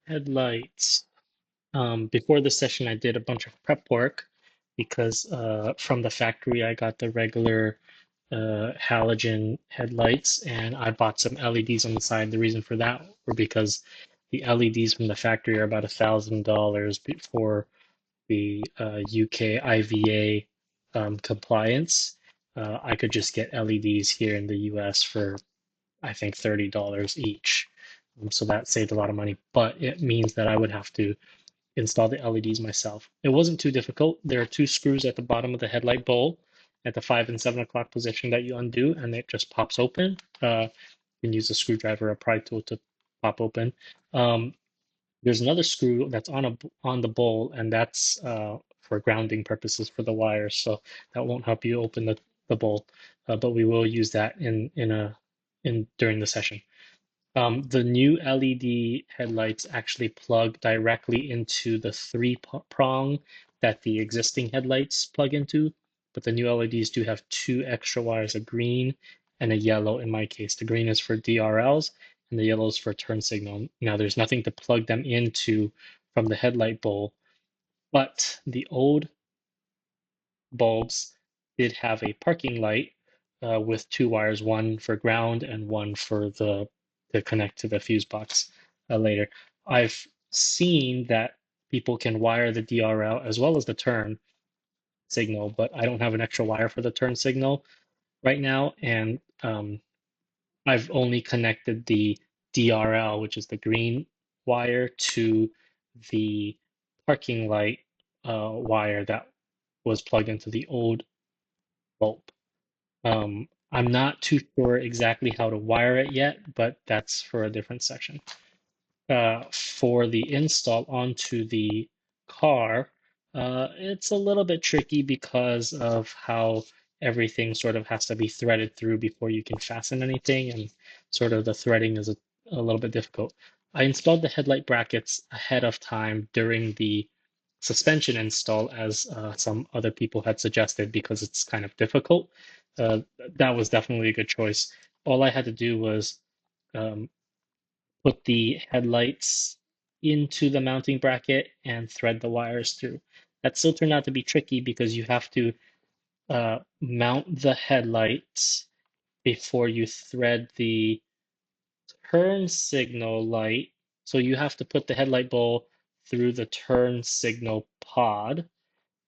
Headlights. Before the session, I did a bunch of prep work because from the factory, I got the regular halogen headlights and I bought some LEDs on the side. The reason for that were because the LEDs from the factory are about $1,000 for the UK IVA compliance. I could just get LEDs here in the US for I think $30 each. So that saved a lot of money, but it means that I would have to install the LEDs myself. It wasn't too difficult. There are two screws at the bottom of the headlight bowl at the 5 and 7 o'clock position that you undo, and it just pops open. You can use a screwdriver or a pry tool to pop open. Um, there's another screw that's on the bowl, and that's for grounding purposes for the wires. So that won't help you open the bowl, but we will use that in during the session. The new LED headlights actually plug directly into the three prong that the existing headlights plug into, but the new LEDs do have two extra wires, a green and a yellow in my case. The green is for DRLs and the yellow is for turn signal. Now there's nothing to plug them into from the headlight bowl, but the old bulbs did have a parking light with two wires, one for ground and one for the to connect to the fuse box later. I've seen that people can wire the DRL as well as the turn signal, but I don't have an extra wire for the turn signal right now, and I've only connected the DRL, which is the green wire, to the parking light wire that was plugged into the old bulb. I'm not too sure exactly how to wire it yet, but that's for a different section. For the install onto the car, it's a little bit tricky because of how everything sort of has to be threaded through before you can fasten anything, and sort of the threading is a little bit difficult. I installed the headlight brackets ahead of time during the suspension install, as some other people had suggested, because it's kind of difficult. That was definitely a good choice. All I had to do was um, put the headlights into the mounting bracket and thread the wires through. That still turned out to be tricky because you have to mount the headlights before you thread the turn signal light. So you have to put the headlight bowl through the turn signal pod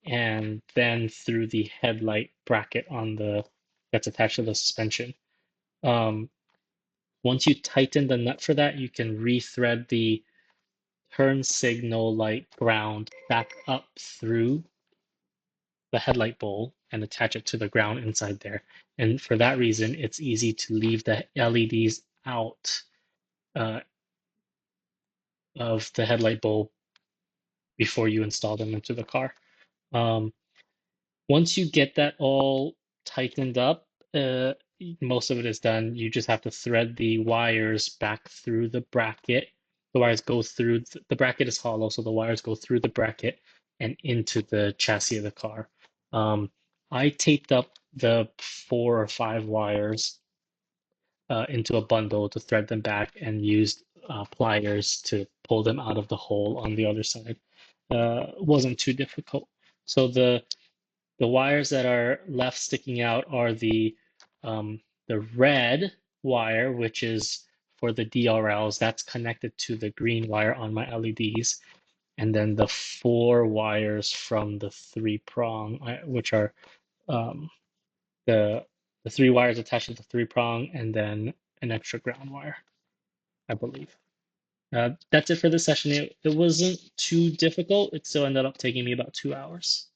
and then through the headlight bracket on the that's attached to the suspension. Um, Once you tighten the nut for that, you can rethread the turn signal light ground back up through the headlight bowl and attach it to the ground inside there. And for that reason, it's easy to leave the LEDs out uh, of the headlight bowl before you install them into the car. Um, Once you get that all tightened up, most of it is done. You just have to thread the wires back through the bracket. The wires go through, the bracket is hollow, so the wires go through the bracket and into the chassis of the car. I taped up the 4 or 5 wires into a bundle to thread them back and used pliers to pull them out of the hole on the other side. Wasn't too difficult. So the wires that are left sticking out are the red wire, which is for the DRLs. That's connected to the green wire on my LEDs. And then the 4 wires from the 3-prong, which are um, the 3 wires attached to the 3-prong, and then an extra ground wire, I believe. That's it for this session. It wasn't too difficult. It still ended up taking me about 2 hours.